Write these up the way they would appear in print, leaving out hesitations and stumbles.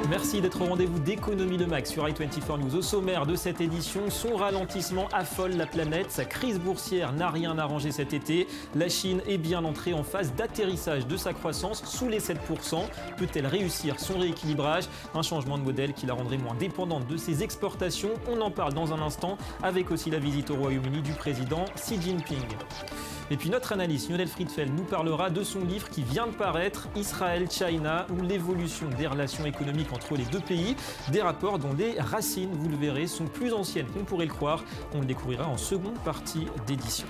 Merci d'être au rendez-vous d'Économie de Max sur i24 News. Au sommaire de cette édition, son ralentissement affole la planète. Sa crise boursière n'a rien arrangé cet été. La Chine est bien entrée en phase d'atterrissage de sa croissance sous les 7%. Peut-elle réussir son rééquilibrage? Un changement de modèle qui la rendrait moins dépendante de ses exportations. On en parle dans un instant avec aussi la visite au Royaume-Uni du président Xi Jinping. Et puis notre analyste Lionel Friedfeld nous parlera de son livre qui vient de paraître, Israël-China, ou l'évolution des relations économiques entre les deux pays. Des rapports dont les racines, vous le verrez, sont plus anciennes qu'on pourrait le croire. On le découvrira en seconde partie d'édition.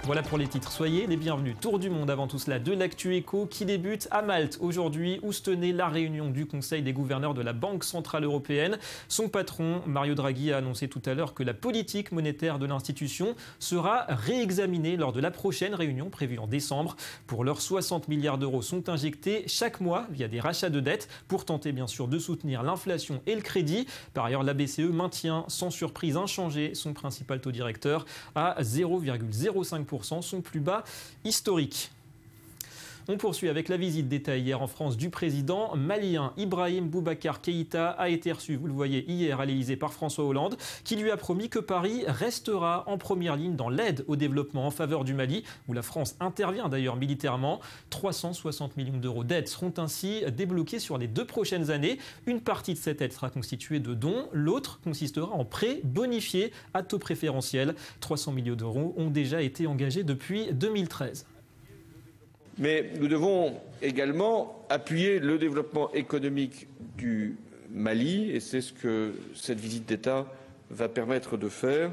Voilà pour les titres. Soyez les bienvenus. Tour du monde avant tout cela de l'actu éco qui débute à Malte aujourd'hui où se tenait la réunion du Conseil des gouverneurs de la Banque centrale européenne. Son patron, Mario Draghi, a annoncé tout à l'heure que la politique monétaire de l'institution sera réexaminée lors de la prochaine réunion prévue en décembre. Pour l'heure, 60 milliards d'euros sont injectés chaque mois via des rachats de dettes pour tenter bien sûr de soutenir l'inflation et le crédit. Par ailleurs, la BCE maintient sans surprise inchangé son principal taux directeur à 0,05%. Son plus bas historique. On poursuit avec la visite d'État hier en France du président malien Ibrahim Boubacar Keïta a été reçu, vous le voyez, hier à l'Élysée par François Hollande, qui lui a promis que Paris restera en première ligne dans l'aide au développement en faveur du Mali, où la France intervient d'ailleurs militairement. 360 millions d'euros d'aide seront ainsi débloqués sur les 2 prochaines années. Une partie de cette aide sera constituée de dons, l'autre consistera en prêts bonifiés à taux préférentiel. 300 millions d'euros ont déjà été engagés depuis 2013. Mais nous devons également appuyer le développement économique du Mali, et c'est ce que cette visite d'État va permettre de faire.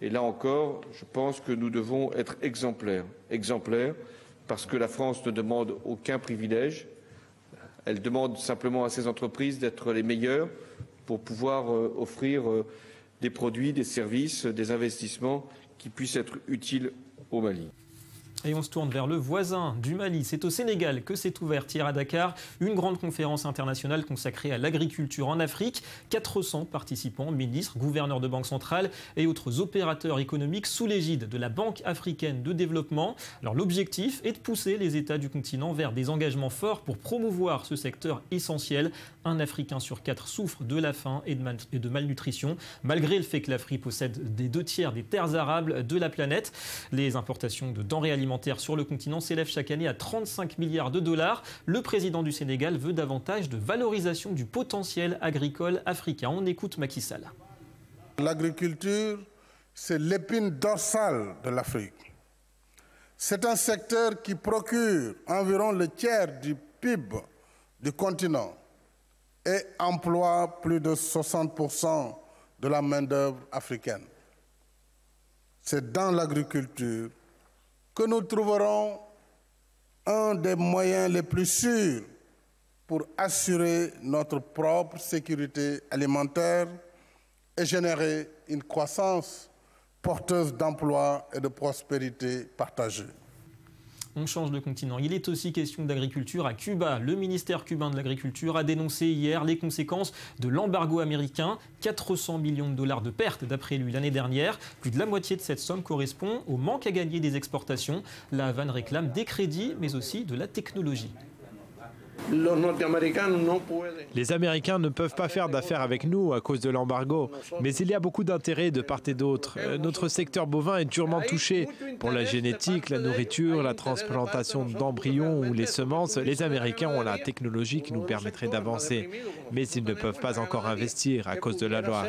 Et là encore, je pense que nous devons être exemplaires. Exemplaires parce que la France ne demande aucun privilège. Elle demande simplement à ses entreprises d'être les meilleures pour pouvoir offrir des produits, des services, des investissements qui puissent être utiles au Mali. Et on se tourne vers le voisin du Mali. C'est au Sénégal que s'est ouverte hier à Dakar une grande conférence internationale consacrée à l'agriculture en Afrique. 400 participants, ministres, gouverneurs de banque centrale et autres opérateurs économiques sous l'égide de la Banque africaine de développement. Alors l'objectif est de pousser les États du continent vers des engagements forts pour promouvoir ce secteur essentiel. Un Africain sur 4 souffre de la faim et de malnutrition, malgré le fait que l'Afrique possède des 2 tiers des terres arables de la planète. Les importations de denrées alimentaires sur le continent s'élève chaque année à 35 milliards de dollars. Le président du Sénégal veut davantage de valorisation du potentiel agricole africain. On écoute Macky Sall. L'agriculture, c'est l'épine dorsale de l'Afrique. C'est un secteur qui procure environ le tiers du PIB du continent et emploie plus de 60% de la main-d'œuvre africaine. C'est dans l'agriculture que nous trouverons un des moyens les plus sûrs pour assurer notre propre sécurité alimentaire et générer une croissance porteuse d'emplois et de prospérité partagée. On change de continent. Il est aussi question d'agriculture à Cuba. Le ministère cubain de l'Agriculture a dénoncé hier les conséquences de l'embargo américain. 400 millions de dollars de pertes d'après lui l'année dernière. Plus de la moitié de cette somme correspond au manque à gagner des exportations. La Havane réclame des crédits mais aussi de la technologie. Les Américains ne peuvent pas faire d'affaires avec nous à cause de l'embargo, mais il y a beaucoup d'intérêt de part et d'autre. Notre secteur bovin est durement touché. Pour la génétique, la nourriture, la transplantation d'embryons ou les semences, les Américains ont la technologie qui nous permettrait d'avancer. Mais ils ne peuvent pas encore investir à cause de la loi.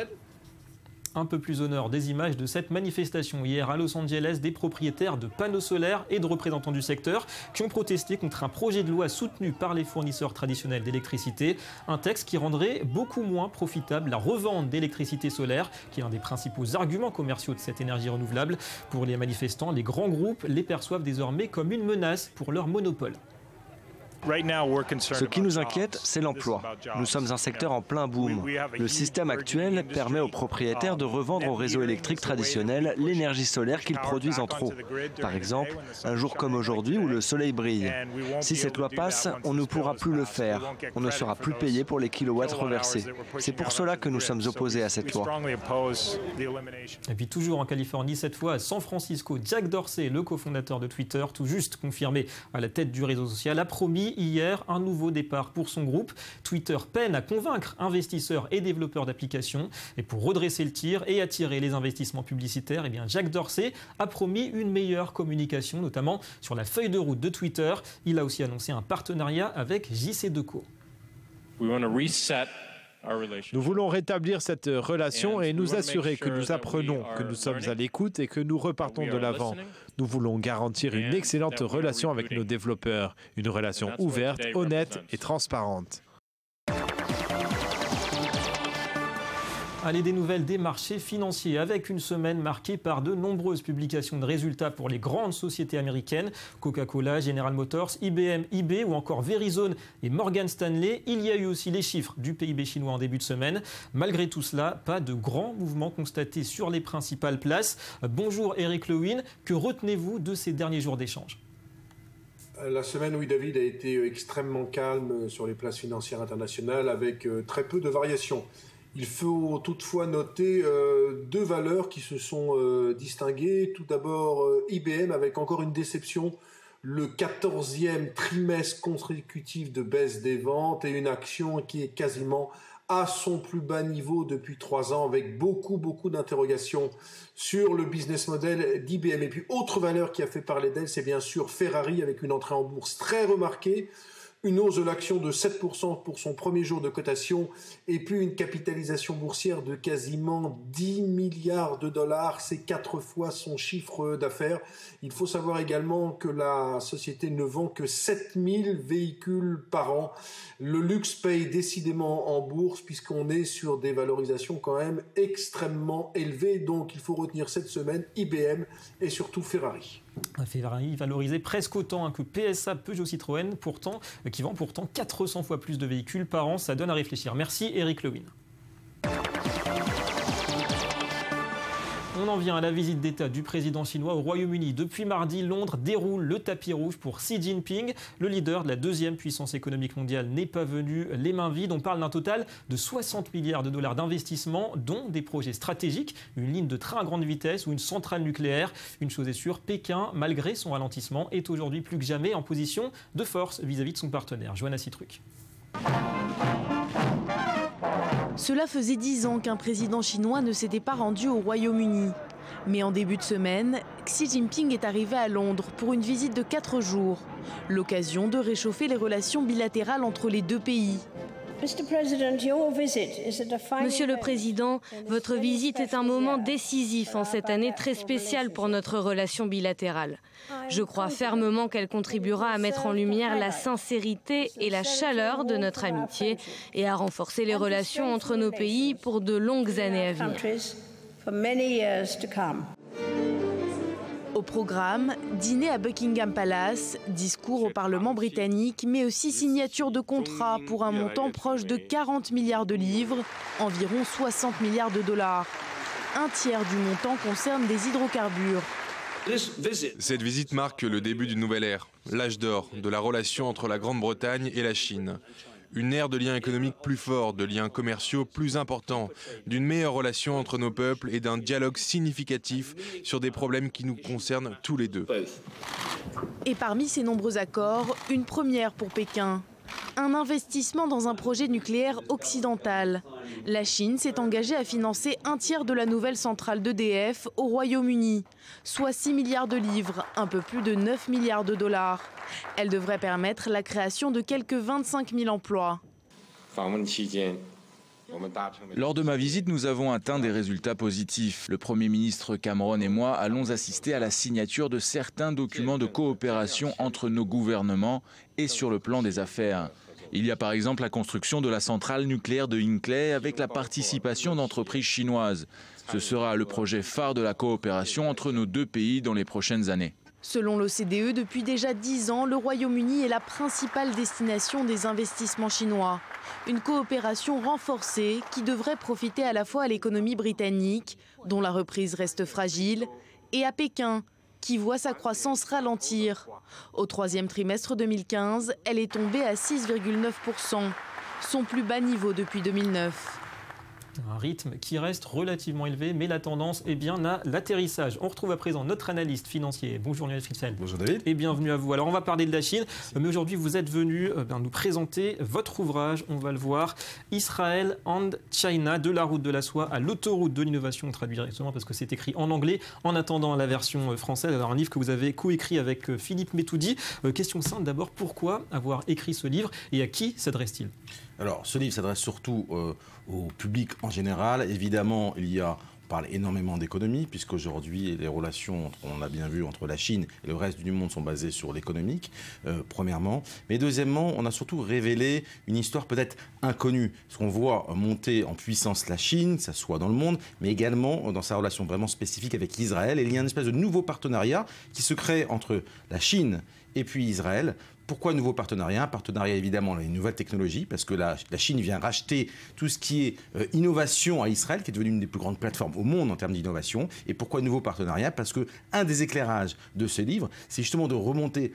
Un peu plus au nord, des images de cette manifestation hier à Los Angeles, des propriétaires de panneaux solaires et de représentants du secteur qui ont protesté contre un projet de loi soutenu par les fournisseurs traditionnels d'électricité. Un texte qui rendrait beaucoup moins profitable la revente d'électricité solaire, qui est un des principaux arguments commerciaux de cette énergie renouvelable. Pour les manifestants, les grands groupes les perçoivent désormais comme une menace pour leur monopole. Ce qui nous inquiète, c'est l'emploi. Nous sommes un secteur en plein boom. Le système actuel permet aux propriétaires de revendre au réseau électrique traditionnel l'énergie solaire qu'ils produisent en trop. Par exemple, un jour comme aujourd'hui où le soleil brille. Si cette loi passe, on ne pourra plus le faire. On ne sera plus payé pour les kilowatts reversés. C'est pour cela que nous sommes opposés à cette loi. Et puis toujours en Californie, cette fois à San Francisco, Jack Dorsey, le cofondateur de Twitter, tout juste confirmé à la tête du réseau social, a promis hier un nouveau départ pour son groupe. Twitter peine à convaincre investisseurs et développeurs d'applications. Et pour redresser le tir et attirer les investissements publicitaires, Jack Dorsey a promis une meilleure communication, notamment sur la feuille de route de Twitter. Il a aussi annoncé un partenariat avec JCDecaux. Nous voulons rétablir cette relation et nous assurer que nous apprenons, que nous sommes à l'écoute et que nous repartons de l'avant. Nous voulons garantir une excellente relation avec nos développeurs, une relation ouverte, honnête et transparente. Allez, des nouvelles des marchés financiers avec une semaine marquée par de nombreuses publications de résultats pour les grandes sociétés américaines, Coca-Cola, General Motors, IBM, eBay ou encore Verizon et Morgan Stanley. Il y a eu aussi les chiffres du PIB chinois en début de semaine. Malgré tout cela, pas de grands mouvements constatés sur les principales places. Bonjour Eric Lewin, que retenez-vous de ces derniers jours d'échange ? La semaine, oui David, a été extrêmement calme sur les places financières internationales avec très peu de variations. Il faut toutefois noter deux valeurs qui se sont distinguées. Tout d'abord, IBM avec encore une déception, le 14e trimestre consécutif de baisse des ventes et une action qui est quasiment à son plus bas niveau depuis 3 ans avec beaucoup d'interrogations sur le business model d'IBM. Et puis, autre valeur qui a fait parler d'elle, c'est bien sûr Ferrari avec une entrée en bourse très remarquée. Une hausse de l'action de 7% pour son premier jour de cotation et puis une capitalisation boursière de quasiment 10 milliards de dollars, c'est 4 fois son chiffre d'affaires. Il faut savoir également que la société ne vend que 7000 véhicules par an. Le luxe paye décidément en bourse puisqu'on est sur des valorisations quand même extrêmement élevées. Donc il faut retenir cette semaine IBM et surtout Ferrari. Ferrari valorisé presque autant que PSA, Peugeot, Citroën, qui vend pourtant 400 fois plus de véhicules par an. Ça donne à réfléchir. Merci Eric Lewin. On en vient à la visite d'État du président chinois au Royaume-Uni. Depuis mardi, Londres déroule le tapis rouge pour Xi Jinping. Le leader de la deuxième puissance économique mondiale n'est pas venu les mains vides. On parle d'un total de 60 milliards de dollars d'investissement, dont des projets stratégiques, une ligne de train à grande vitesse ou une centrale nucléaire. Une chose est sûre, Pékin, malgré son ralentissement, est aujourd'hui plus que jamais en position de force vis-à-vis de son partenaire. Johanna Citruc. Cela faisait 10 ans qu'un président chinois ne s'était pas rendu au Royaume-Uni. Mais en début de semaine, Xi Jinping est arrivé à Londres pour une visite de 4 jours. L'occasion de réchauffer les relations bilatérales entre les deux pays. Monsieur le Président, votre visite est un moment décisif en cette année très spéciale pour notre relation bilatérale. Je crois fermement qu'elle contribuera à mettre en lumière la sincérité et la chaleur de notre amitié et à renforcer les relations entre nos pays pour de longues années à venir. Au programme, dîner à Buckingham Palace, discours au Parlement britannique, mais aussi signature de contrats pour un montant proche de 40 milliards de livres, environ 60 milliards de dollars. Un tiers du montant concerne des hydrocarbures. Cette visite marque le début d'une nouvelle ère, l'âge d'or de la relation entre la Grande-Bretagne et la Chine. Une ère de liens économiques plus forts, de liens commerciaux plus importants, d'une meilleure relation entre nos peuples et d'un dialogue significatif sur des problèmes qui nous concernent tous les deux. Et parmi ces nombreux accords, une première pour Pékin. Un investissement dans un projet nucléaire occidental. La Chine s'est engagée à financer un tiers de la nouvelle centrale d'EDF au Royaume-Uni, soit 6 milliards de livres, un peu plus de 9 milliards de dollars. Elle devrait permettre la création de quelques 25 000 emplois. Lors de ma visite, nous avons atteint des résultats positifs. Le Premier ministre Cameron et moi allons assister à la signature de certains documents de coopération entre nos gouvernements et sur le plan des affaires. Il y a par exemple la construction de la centrale nucléaire de Hinkley avec la participation d'entreprises chinoises. Ce sera le projet phare de la coopération entre nos deux pays dans les prochaines années. Selon l'OCDE, depuis déjà 10 ans, le Royaume-Uni est la principale destination des investissements chinois. Une coopération renforcée qui devrait profiter à la fois à l'économie britannique, dont la reprise reste fragile, et à Pékin, qui voit sa croissance ralentir. Au troisième trimestre 2015, elle est tombée à 6,9%, son plus bas niveau depuis 2009. Un rythme qui reste relativement élevé, mais la tendance est bien à l'atterrissage. On retrouve à présent notre analyste financier. Bonjour Lionel Fritzfeld. Bonjour David. Et bienvenue à vous. Alors on va parler de la Chine, mais aujourd'hui vous êtes venu nous présenter votre ouvrage, on va le voir, Israel and China, de la route de la soie à l'autoroute de l'innovation. On traduit directement parce que c'est écrit en anglais, en attendant la version française. Alors un livre que vous avez coécrit avec Philippe Metoudi. Question simple d'abord, pourquoi avoir écrit ce livre et à qui s'adresse-t-il ? Alors, ce livre s'adresse surtout au public en général. Évidemment, on parle énormément d'économie, puisqu'aujourd'hui, les relations, on l'a bien vu, entre la Chine et le reste du monde sont basées sur l'économique, premièrement. Mais deuxièmement, on a surtout révélé une histoire peut-être inconnue. Parce qu'on voit monter en puissance la Chine, que ce soit dans le monde, mais également dans sa relation vraiment spécifique avec Israël. Et il y a une espèce de nouveau partenariat qui se crée entre la Chine et puis Israël. Pourquoi un nouveau partenariat ? Un partenariat évidemment dans les nouvelles technologies, parce que la Chine vient racheter tout ce qui est innovation à Israël, qui est devenue une des plus grandes plateformes au monde en termes d'innovation. Et pourquoi un nouveau partenariat ? Parce qu'un des éclairages de ce livre, c'est justement de remonter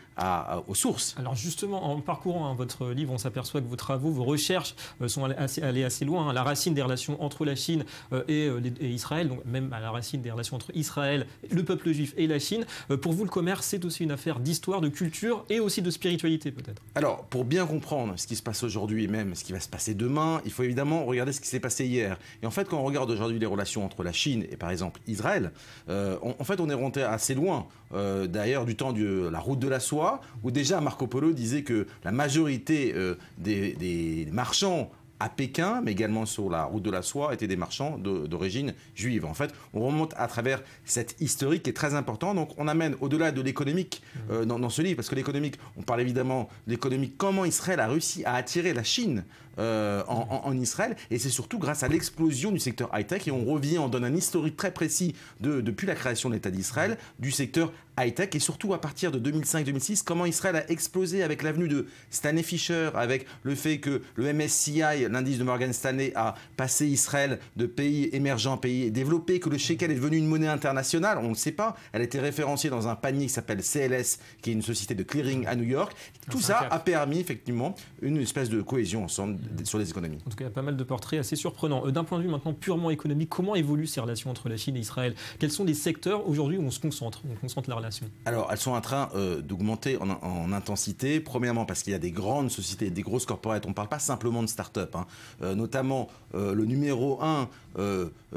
aux sources. Alors justement, en parcourant votre livre, on s'aperçoit que vos travaux, vos recherches sont allées assez loin. La racine des relations entre la Chine et Israël, donc même à la racine des relations entre Israël, le peuple juif et la Chine. Pour vous, le commerce, c'est aussi une affaire d'histoire, de culture et aussi de spiritualité. Peut-être. Alors, pour bien comprendre ce qui se passe aujourd'hui et même ce qui va se passer demain, il faut évidemment regarder ce qui s'est passé hier. Et en fait, quand on regarde aujourd'hui les relations entre la Chine et par exemple Israël, en fait, on est remonté assez loin. D'ailleurs, du temps de la route de la soie, où déjà Marco Polo disait que la majorité des marchands à Pékin, mais également sur la route de la soie, étaient des marchands d'origine juive. En fait, on remonte à travers cette historique qui est très important. Donc, on amène au-delà de l'économique dans ce livre, parce que l'économique, on parle évidemment de l'économique, comment Israël a réussi à attirer la Chine en Israël, et c'est surtout grâce à l'explosion du secteur high-tech, et on revient, on donne un historique très précis depuis la création de l'État d'Israël, du secteur high-tech, et surtout à partir de 2005-2006, comment Israël a explosé avec l'avenue de Stanley Fischer, avec le fait que le MSCI, l'indice de Morgan Stanley, a passé Israël de pays émergents à pays développés, que le shekel est devenu une monnaie internationale, on ne le sait pas, elle a été référenciée dans un panier qui s'appelle CLS, qui est une société de clearing à New York. Tout ça a permis effectivement une espèce de cohésion ensemble sur les économies. En tout cas, il y a pas mal de portraits assez surprenants. D'un point de vue maintenant purement économique, comment évoluent ces relations entre la Chine et Israël ? Quels sont les secteurs aujourd'hui où on concentre la relation ? Alors, elles sont en train d'augmenter en intensité. Premièrement, parce qu'il y a des grandes sociétés, des grosses corporates. On ne parle pas simplement de start-up. Notamment, le numéro 1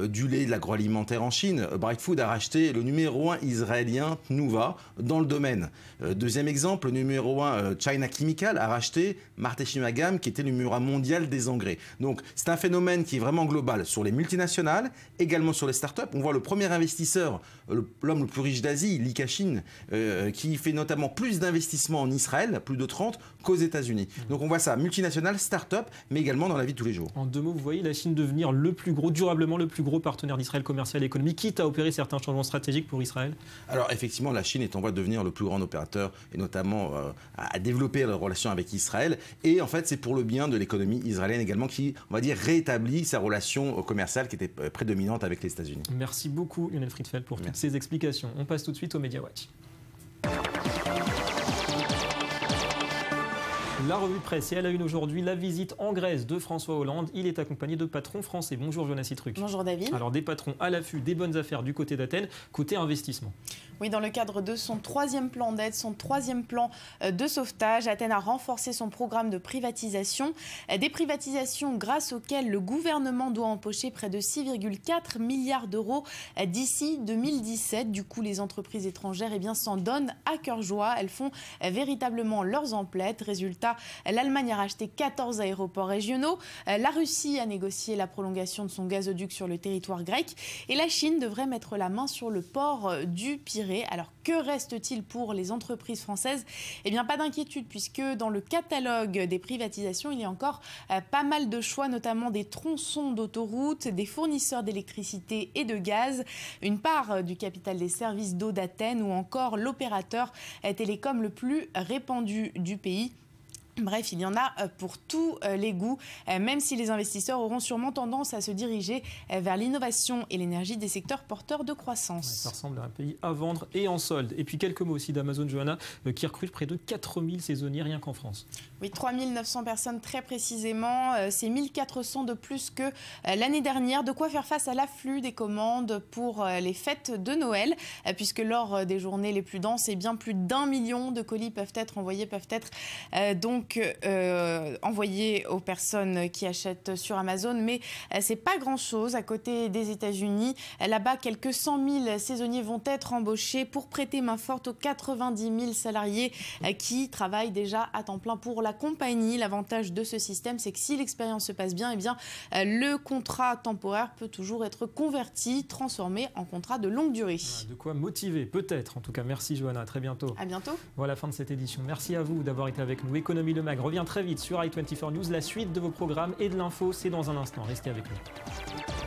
du lait de l'agroalimentaire en Chine, Bright Food a racheté le numéro 1 israélien Tnuva dans le domaine. Deuxième exemple, le numéro 1 China Chemical a racheté Marteshimagan, qui était le numéro 1 mondial des engrais. Donc, c'est un phénomène qui est vraiment global sur les multinationales, également sur les start-up. On voit le premier investisseur, l'homme le plus riche d'Asie, Li Ka-shing, qui fait notamment plus d'investissements en Israël, plus de 30, qu'aux États-Unis. Donc, on voit ça, multinationales, start-up, mais également dans la vie de tous les jours. En deux mots, vous voyez la Chine devenir durablement le plus gros partenaire d'Israël commercial et économique, quitte à opérer certains changements stratégiques pour Israël ? Alors effectivement, la Chine est en voie de devenir le plus grand opérateur et notamment à développer la relation avec Israël. Et en fait, c'est pour le bien de l'économie israélienne également qui, on va dire, rétablit sa relation commerciale qui était prédominante avec les États-Unis. Merci beaucoup Lionel Fritzfeld pour toutes ces explications. On passe tout de suite au Media Watch. La revue de presse, et à la une aujourd'hui, la visite en Grèce de François Hollande. Il est accompagné de patrons français. Bonjour Jonas Citruc. Bonjour David. Alors des patrons à l'affût des bonnes affaires du côté d'Athènes, côté investissement. Oui, dans le cadre de son troisième plan d'aide, son troisième plan de sauvetage, Athènes a renforcé son programme de privatisation. Des privatisations grâce auxquelles le gouvernement doit empocher près de 6,4 milliards d'euros d'ici 2017. Du coup, les entreprises étrangères s'en donnent à cœur joie. Elles font véritablement leurs emplettes. Résultat, Résultat, l'Allemagne a racheté 14 aéroports régionaux. La Russie a négocié la prolongation de son gazoduc sur le territoire grec. Et la Chine devrait mettre la main sur le port du Pirée. Alors que reste-t-il pour les entreprises françaises? Eh bien, pas d'inquiétude, puisque dans le catalogue des privatisations, il y a encore pas mal de choix, notamment des tronçons d'autoroutes, des fournisseurs d'électricité et de gaz, une part du capital des services d'eau d'Athènes ou encore l'opérateur télécom le plus répandu du pays. Bref, il y en a pour tous les goûts, même si les investisseurs auront sûrement tendance à se diriger vers l'innovation et l'énergie des secteurs porteurs de croissance. Ouais, ça ressemble à un pays à vendre et en solde. Et puis quelques mots aussi d'Amazon, Johanna, qui recrute près de 4000 saisonniers rien qu'en France. Oui, 3900 personnes très précisément. C'est 1400 de plus que l'année dernière. De quoi faire face à l'afflux des commandes pour les fêtes de Noël, puisque lors des journées les plus denses, bien plus d'1 million de colis peuvent être envoyés, envoyés aux personnes qui achètent sur Amazon, mais c'est pas grand-chose à côté des États-Unis. Là-bas, quelques 100 000 saisonniers vont être embauchés pour prêter main forte aux 90 000 salariés qui travaillent déjà à temps plein pour la compagnie. L'avantage de ce système, c'est que si l'expérience se passe bien, le contrat temporaire peut toujours être converti, transformé en contrat de longue durée. Voilà, de quoi motiver, peut-être. En tout cas, merci Johanna, à très bientôt. À bientôt. Voilà la fin de cette édition. Merci à vous d'avoir été avec nous. Économie Le Mag revient très vite sur i24 News. La suite de vos programmes et de l'info, c'est dans un instant. Restez avec nous.